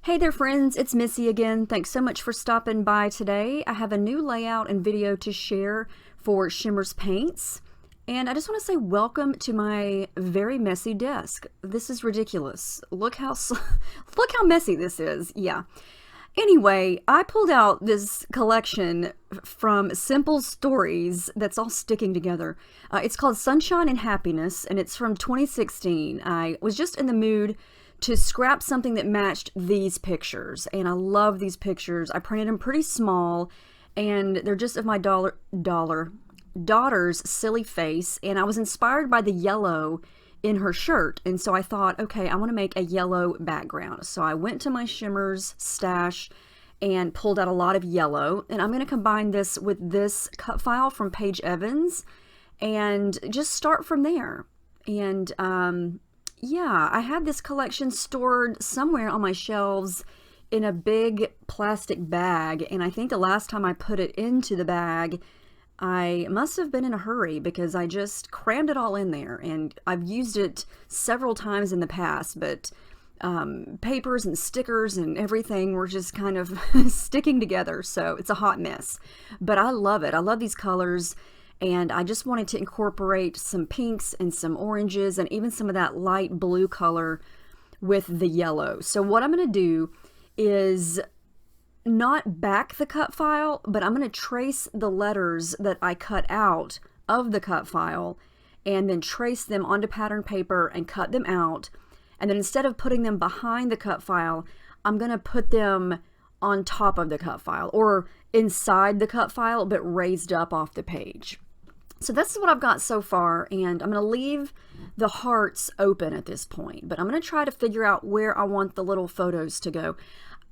Hey there friends, it's Missy again. Thanks so much for stopping by today. I have a new layout and video to share for Shimmerz paints. And I just want to say welcome to my very messy desk. This is ridiculous. Look how messy this is. Yeah. Anyway, I pulled out this collection from Simple Stories that's all sticking together. It's called Sunshine and Happiness, and it's from 2016. I was just in the mood to scrap something that matched these pictures, and I love these pictures. I printed them pretty small, and they're just of my daughter's silly face, and I was inspired by the yellow in her shirt, and so I thought, okay, I want to make a yellow background. So I went to my Shimmerz stash and pulled out a lot of yellow, and I'm going to combine this with this cut file from Paige Evans and just start from there. And yeah, I had this collection stored somewhere on my shelves in a big plastic bag, and I think the last time I put it into the bag, I must have been in a hurry because I just crammed it all in there, and I've used it several times in the past, but papers and stickers and everything were just kind of sticking together, so it's a hot mess. But I love it. I love these colors. And I just wanted to incorporate some pinks and some oranges and even some of that light blue color with the yellow. So what I'm going to do is not back the cut file, but I'm going to trace the letters that I cut out of the cut file and then trace them onto pattern paper and cut them out. And then instead of putting them behind the cut file, I'm going to put them on top of the cut file or inside the cut file, but raised up off the page. So this is what I've got so far, and I'm going to leave the hearts open at this point, but I'm going to try to figure out where I want the little photos to go.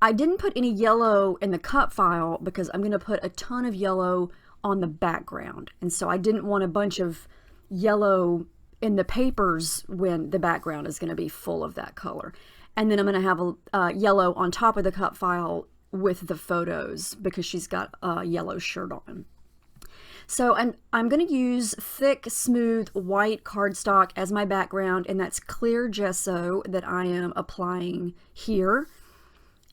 I didn't put any yellow in the cut file because I'm going to put a ton of yellow on the background, and so I didn't want a bunch of yellow in the papers when the background is going to be full of that color. And then I'm going to have a yellow on top of the cut file with the photos because she's got a yellow shirt on. So I'm going to use thick, smooth, white cardstock as my background, and that's clear gesso that I am applying here.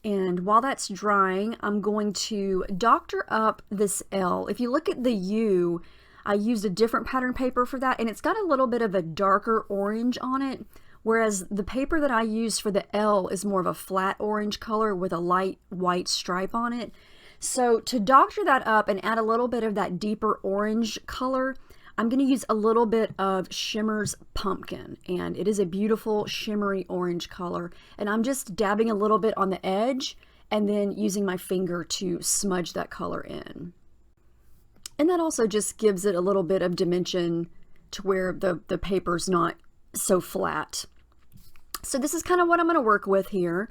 And while that's drying, I'm going to doctor up this L. If you look at the U, I used a different pattern paper for that, and it's got a little bit of a darker orange on it, whereas the paper that I used for the L is more of a flat orange color with a light white stripe on it. So to doctor that up and add a little bit of that deeper orange color, I'm going to use a little bit of Shimmerz Pumpkin, and it is a beautiful shimmery orange color, and I'm just dabbing a little bit on the edge and then using my finger to smudge that color in. And that also just gives it a little bit of dimension to where the paper's not so flat. So this is kind of what I'm going to work with here.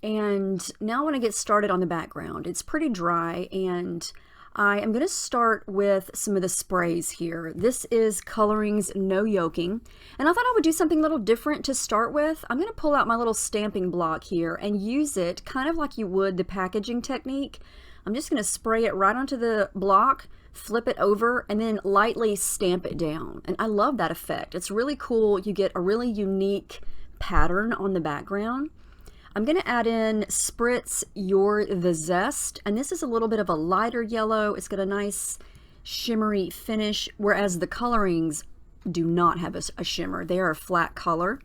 And now I want to get started on the background. It's pretty dry, and I am going to start with some of the sprays here. This is Coloringz No Yoking, and I thought I would do something a little different to start with. I'm going to pull out my little stamping block here and use it kind of like you would the packaging technique. I'm just going to spray it right onto the block, flip it over, and then lightly stamp it down. And I love that effect. It's really cool. You get a really unique pattern on the background. I'm going to add in Spritz You're the Zest, and this is a little bit of a lighter yellow. It's got a nice shimmery finish, whereas the Coloringz do not have a shimmer. They are a flat color.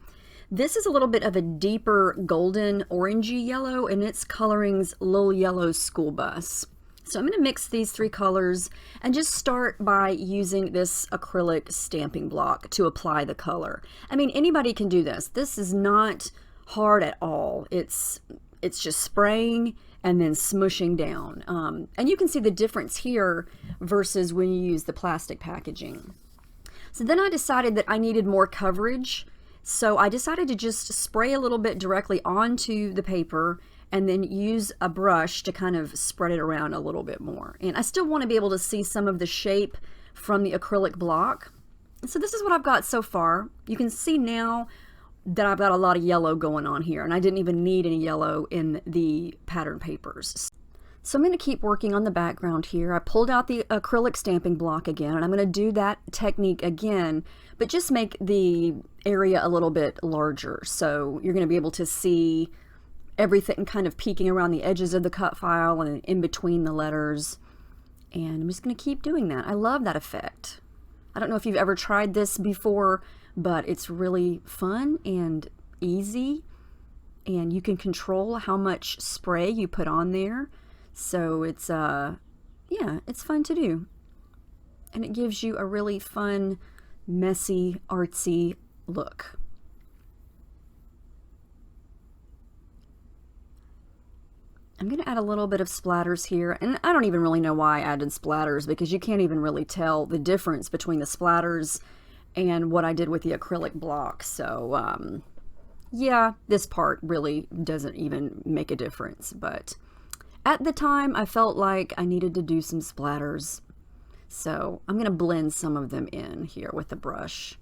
This is a little bit of a deeper golden orangey yellow, and it's Coloringz Lil Yellow School Bus. So I'm going to mix these three colors and just start by using this acrylic stamping block to apply the color. I mean, anybody can do this. This is not hard at all. It's just spraying and then smushing down. And you can see the difference here versus when you use the plastic packaging. So then I decided that I needed more coverage. So I decided to just spray a little bit directly onto the paper and then use a brush to kind of spread it around a little bit more. And I still want to be able to see some of the shape from the acrylic block. So this is what I've got so far. You can see now that I've got a lot of yellow going on here, and I didn't even need any yellow in the pattern papers. So I'm going to keep working on the background here. I pulled out the acrylic stamping block again, and I'm going to do that technique again, but just make the area a little bit larger. So you're going to be able to see everything kind of peeking around the edges of the cut file and in between the letters. And I'm just going to keep doing that. I love that effect. I don't know if you've ever tried this before, but it's really fun and easy, and you can control how much spray you put on there. So it's yeah, it's fun to do. And it gives you a really fun, messy, artsy look. I'm going to add a little bit of splatters here, and I don't even really know why I added splatters, because you can't even really tell the difference between the splatters and what I did with the acrylic block. So yeah, this part really doesn't even make a difference, but at the time I felt like I needed to do some splatters, so I'm going to blend some of them in here with the brush.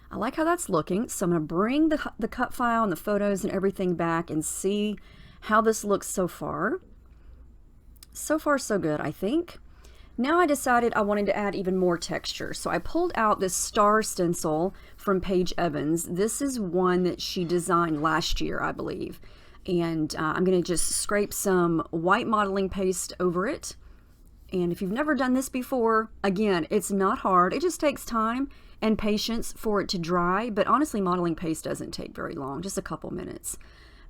I like how that's looking, so I'm going to bring the cut file and the photos and everything back and see how this looks so far. So far, so good, I think. Now I decided I wanted to add even more texture, so I pulled out this star stencil from Paige Evans. This is one that she designed last year, I believe. And I'm going to just scrape some white modeling paste over it. And if you've never done this before, again, it's not hard. It just takes time and patience for it to dry, but honestly, modeling paste doesn't take very long, just a couple minutes.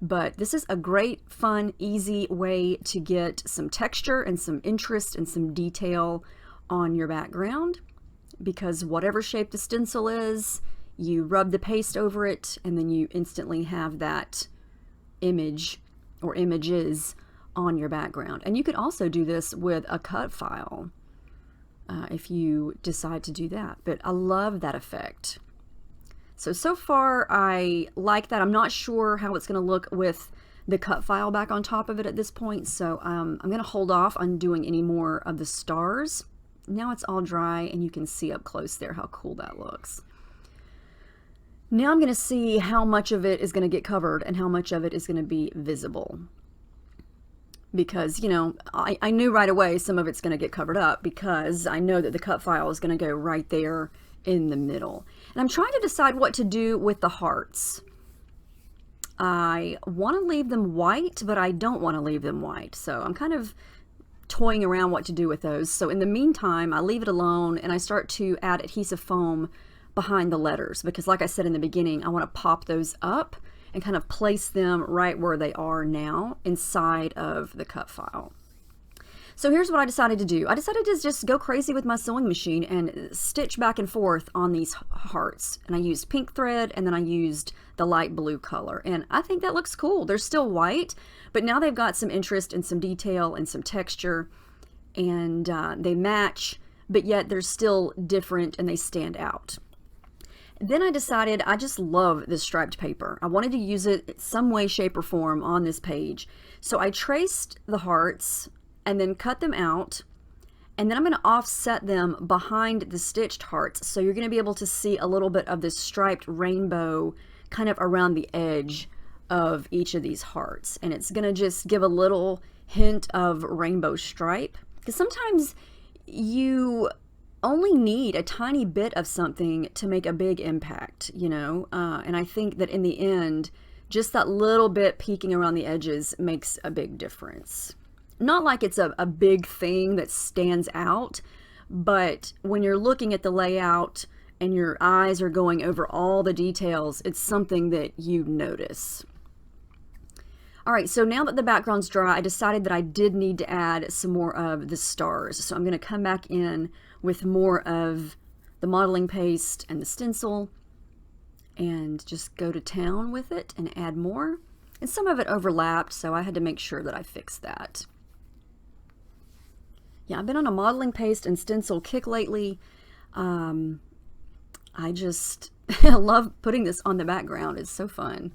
But this is a great, fun, easy way to get some texture and some interest and some detail on your background, because whatever shape the stencil is, you rub the paste over it and then you instantly have that image or images on your background. And you could also do this with a cut file if you decide to do that. But I love that effect. So far I like that. I'm not sure how it's going to look with the cut file back on top of it at this point, so I'm going to hold off on doing any more of the stars. Now it's all dry and you can see up close there how cool that looks. Now I'm going to see how much of it is going to get covered and how much of it is going to be visible. Because, you know, I knew right away some of it's going to get covered up, because I know that the cut file is going to go right there in the middle. And I'm trying to decide what to do with the hearts. I want to leave them white, but I don't want to leave them white. So I'm kind of toying around what to do with those. So in the meantime, I leave it alone and I start to add adhesive foam behind the letters, because like I said in the beginning, I want to pop those up and kind of place them right where they are now inside of the cut file. So here's what I decided to do. I decided to just go crazy with my sewing machine and stitch back and forth on these hearts. And I used pink thread, and then I used the light blue color. And I think that looks cool. They're still white, but now they've got some interest and some detail and some texture, and they match, but yet they're still different and they stand out. Then I decided I just love this striped paper. I wanted to use it in some way, shape, or form on this page. So I traced the hearts and then cut them out, and then I'm going to offset them behind the stitched hearts. So you're going to be able to see a little bit of this striped rainbow kind of around the edge of each of these hearts. And it's going to just give a little hint of rainbow stripe, because sometimes you only need a tiny bit of something to make a big impact, you know, and I think that in the end, just that little bit peeking around the edges makes a big difference. Not like it's a big thing that stands out, but when you're looking at the layout and your eyes are going over all the details, it's something that you notice. All right, so now that the background's dry, I decided that I did need to add some more of the stars. So I'm going to come back in with more of the modeling paste and the stencil and just go to town with it and add more. And some of it overlapped, so I had to make sure that I fixed that. Yeah, I've been on a modeling paste and stencil kick lately. I just love putting this on the background. It's so fun.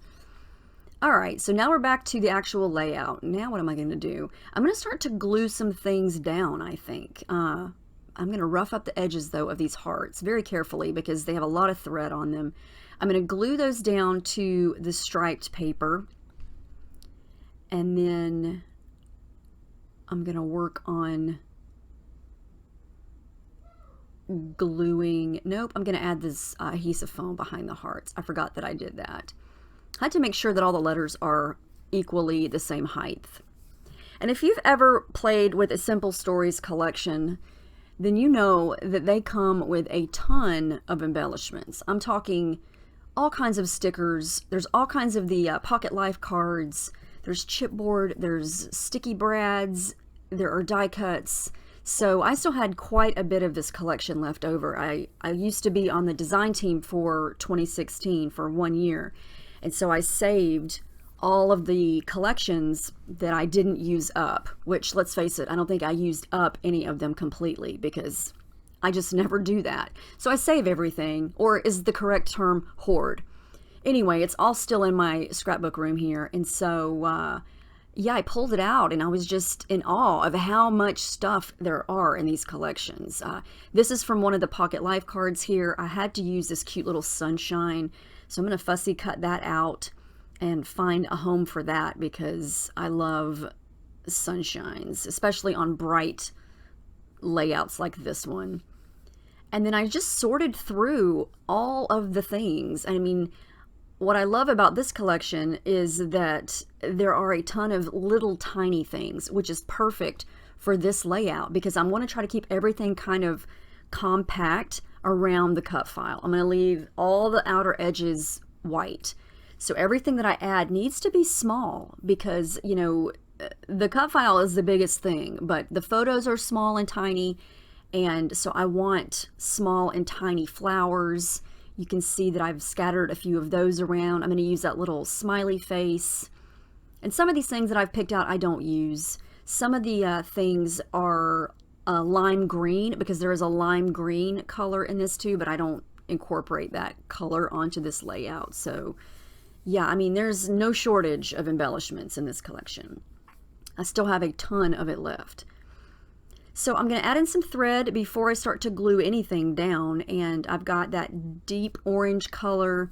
All right, so now we're back to the actual layout. Now what am I going to do? I'm going to start to glue some things down, I think. I'm going to rough up the edges, though, of these hearts very carefully because they have a lot of thread on them. I'm going to glue those down to the striped paper, and then I'm going to work on gluing. Nope, I'm going to add this adhesive foam behind the hearts. I forgot that I did that. I had to make sure that all the letters are equally the same height. And if you've ever played with a Simple Stories collection, then you know that they come with a ton of embellishments. I'm talking all kinds of stickers. There's all kinds of the Pocket Life cards. There's chipboard. There's sticky brads. There are die cuts. So I still had quite a bit of this collection left over. I used to be on the design team for 2016 for 1 year. And so I saved all of the collections that I didn't use up, which, let's face it, I don't think I used up any of them completely because I just never do that. So I save everything, or is the correct term hoard. Anyway, it's all still in my scrapbook room here. And so, yeah, I pulled it out and I was just in awe of how much stuff there are in these collections. This is from one of the Pocket Life cards here. I had to use this cute little sunshine. So I'm going to fussy cut that out and find a home for that because I love sunshines, especially on bright layouts like this one. And then I just sorted through all of the things. I mean, what I love about this collection is that there are a ton of little tiny things, which is perfect for this layout because I want to try to keep everything kind of compact around the cut file. I'm going to leave all the outer edges white. So everything that I add needs to be small because, you know, the cut file is the biggest thing, but the photos are small and tiny. And so I want small and tiny flowers. You can see that I've scattered a few of those around. I'm going to use that little smiley face. And some of these things that I've picked out, I don't use. Some of the things are lime green because there is a lime green color in this too, but I don't incorporate that color onto this layout. So yeah, I mean, there's no shortage of embellishments in this collection. I still have a ton of it left. So I'm going to add in some thread before I start to glue anything down, and I've got that deep orange color.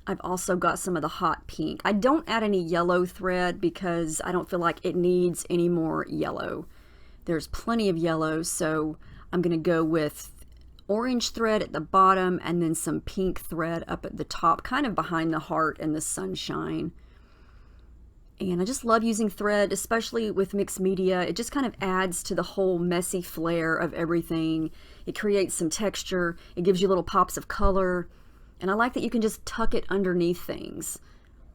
I've also got some of the hot pink. I don't add any yellow thread because I don't feel like it needs any more yellow. There's plenty of yellow, so I'm going to go with orange thread at the bottom and then some pink thread up at the top, kind of behind the heart and the sunshine. And I just love using thread, especially with mixed media. It just kind of adds to the whole messy flair of everything. It creates some texture. It gives you little pops of color. And I like that you can just tuck it underneath things.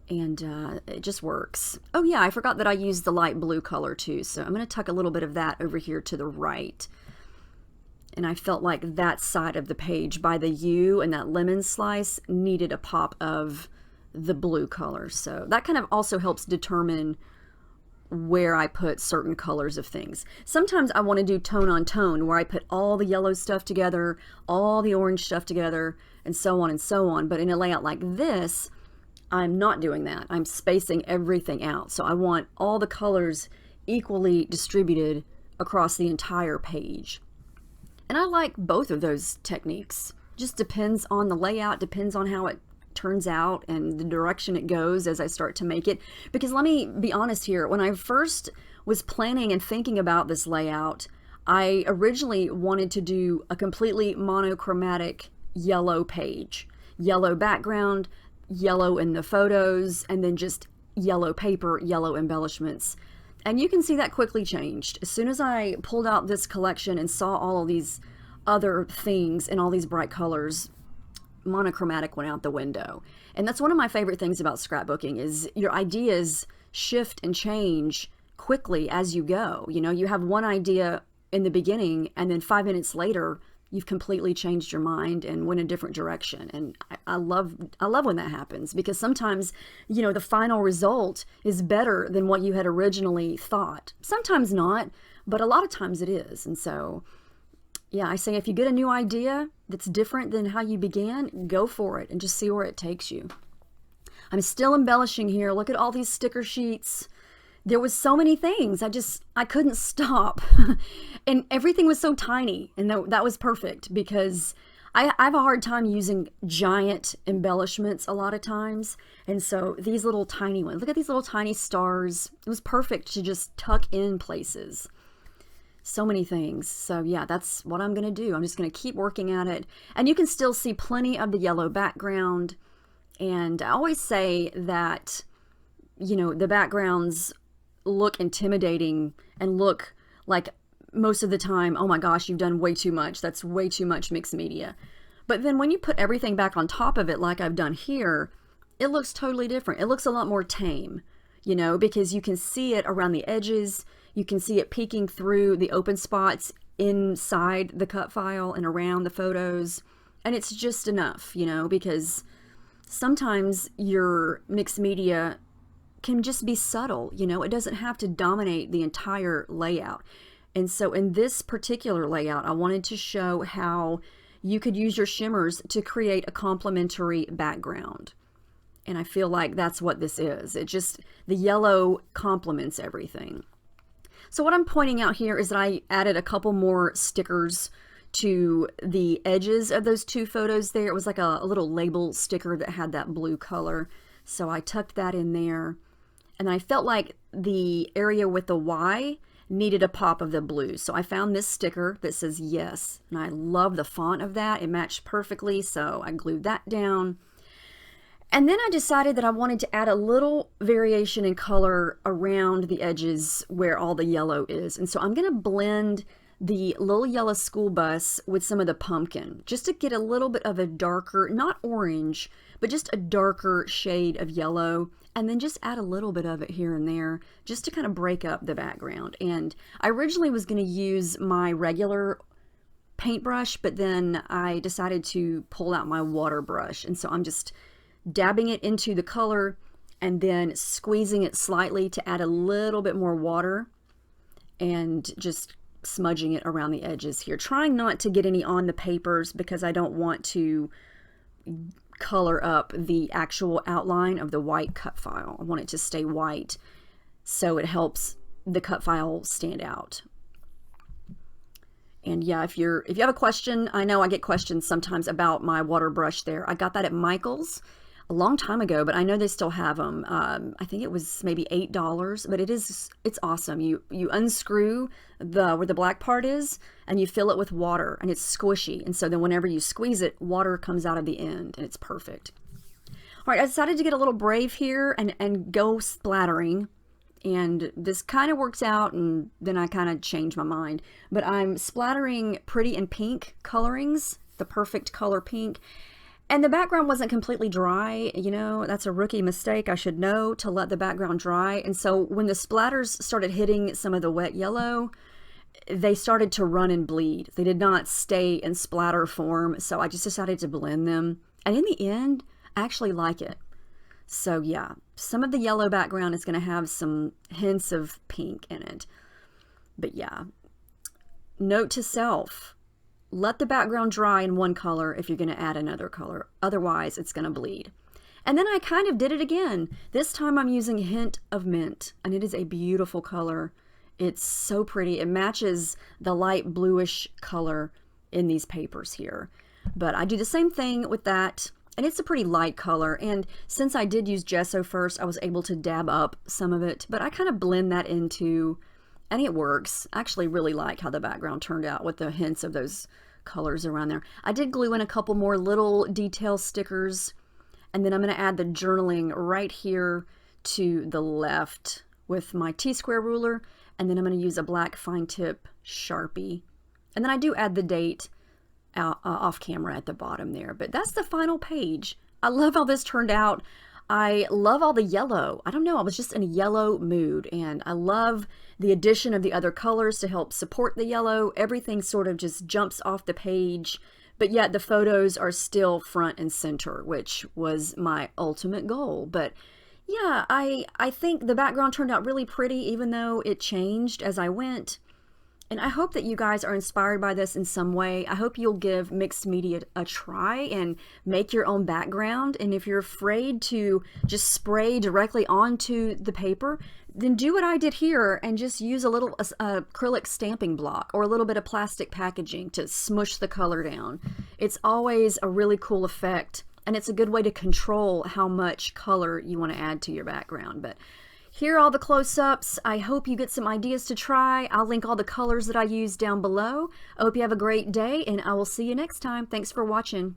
And it just works. Oh yeah, I forgot that I used the light blue color too. So I'm going to tuck a little bit of that over here to the right. And I felt like that side of the page by the U and that lemon slice needed a pop of the blue color. So that kind of also helps determine where I put certain colors of things. Sometimes I want to do tone on tone where I put all the yellow stuff together, all the orange stuff together, and so on and so on. But in a layout like this, I'm not doing that. I'm spacing everything out. So I want all the colors equally distributed across the entire page. And I like both of those techniques. Just depends on the layout, depends on how it turns out and the direction it goes as I start to make it. Because let me be honest here, when I first was planning and thinking about this layout, I originally wanted to do a completely monochromatic yellow page. Yellow background, yellow in the photos, and then just yellow paper, yellow embellishments. And you can see that quickly changed. As soon as I pulled out this collection and saw all of these other things in all these bright colors, monochromatic went out the window. And that's one of my favorite things about scrapbooking is your ideas shift and change quickly as you go. You know, you have one idea in the beginning and then 5 minutes later, you've completely changed your mind and went a different direction. And I love when that happens because sometimes, you know, the final result is better than what you had originally thought. Sometimes not, but a lot of times it is. And so, yeah, I say if you get a new idea that's different than how you began, go for it and just see where it takes you. I'm still embellishing here. Look at all these sticker sheets. There was so many things. I couldn't stop. And everything was so tiny. And that was perfect because I have a hard time using giant embellishments a lot of times. And so these little tiny ones, look at these little tiny stars. It was perfect to just tuck in places. so many things. So yeah, that's what I'm going to do. I'm just going to keep working at it. And you can still see plenty of the yellow background. And I always say that, you know, the backgrounds look intimidating and look like most of the time, oh my gosh, you've done way too much. That's way too much mixed media. But then when you put everything back on top of it, like I've done here, it looks totally different. It looks a lot more tame, you know, because you can see it around the edges. You can see it peeking through the open spots inside the cut file and around the photos. And it's just enough, you know, because sometimes your mixed media can just be subtle, you know, it doesn't have to dominate the entire layout. And so in this particular layout, I wanted to show how you could use your shimmers to create a complementary background. And I feel like that's what this is. It just, the yellow complements everything. So what I'm pointing out here is that I added a couple more stickers to the edges of those two photos there. It was like a little label sticker that had that blue color. So I tucked that in there. And I felt like the area with the Y needed a pop of the blue. So I found this sticker that says yes. And I love the font of that. It matched perfectly. So I glued that down. And then I decided that I wanted to add a little variation in color around the edges where all the yellow is. And so I'm going to blend the little yellow school bus with some of the pumpkin, just to get a little bit of a darker, not orange, but just a darker shade of yellow, and then just add a little bit of it here and there, just to kind of break up the background. And I originally was going to use my regular paintbrush, but then I decided to pull out my water brush, and so I'm just dabbing it into the color and then squeezing it slightly to add a little bit more water and just smudging it around the edges here, trying not to get any on the papers because I don't want to color up the actual outline of the white cut file. I want it to stay white so it helps the cut file stand out. And yeah, if you have a question, I know I get questions sometimes about my water brush there. I got that at Michael's a long time ago, but I know they still have them. I think it was maybe $8, but it's awesome. You unscrew where the black part is, and you fill it with water, and it's squishy. And so then whenever you squeeze it, water comes out of the end, and it's perfect. All right, I decided to get a little brave here and go splattering. And this kind of works out, and then I kind of change my mind. But I'm splattering Pretty in Pink Coloringz, the perfect color pink. And the background wasn't completely dry, you know, that's a rookie mistake. I should know to let the background dry. And so when the splatters started hitting some of the wet yellow, they started to run and bleed. They did not stay in splatter form, so I just decided to blend them. And in the end, I actually like it. So yeah, some of the yellow background is going to have some hints of pink in it. But yeah, note to self. Let the background dry in one color if you're going to add another color. Otherwise, it's going to bleed. And then I kind of did it again. This time I'm using a hint of mint, and it is a beautiful color. It's so pretty. It matches the light bluish color in these papers here. But I do the same thing with that, and it's a pretty light color. And since I did use gesso first, I was able to dab up some of it, but I kind of blend that into, and it works. I actually really like how the background turned out with the hints of those colors around there. I did glue in a couple more little detail stickers, and then I'm going to add the journaling right here to the left with my T-square ruler, and then I'm going to use a black fine tip Sharpie. And then I do add the date off camera at the bottom there, but that's the final page. I love how this turned out. I love all the yellow. I don't know, I was just in a yellow mood, and I love the addition of the other colors to help support the yellow. Everything sort of just jumps off the page, but yet the photos are still front and center, which was my ultimate goal. But yeah, I think the background turned out really pretty, even though it changed as I went. And I hope that you guys are inspired by this in some way. I hope you'll give mixed media a try and make your own background. And if you're afraid to just spray directly onto the paper, then do what I did here and just use a little acrylic stamping block or a little bit of plastic packaging to smush the color down. It's always a really cool effect, and it's a good way to control how much color you want to add to your background. But Here are all the close-ups. I hope you get some ideas to try. I'll link all the colors that I used down below. I hope you have a great day, and I will see you next time. Thanks for watching.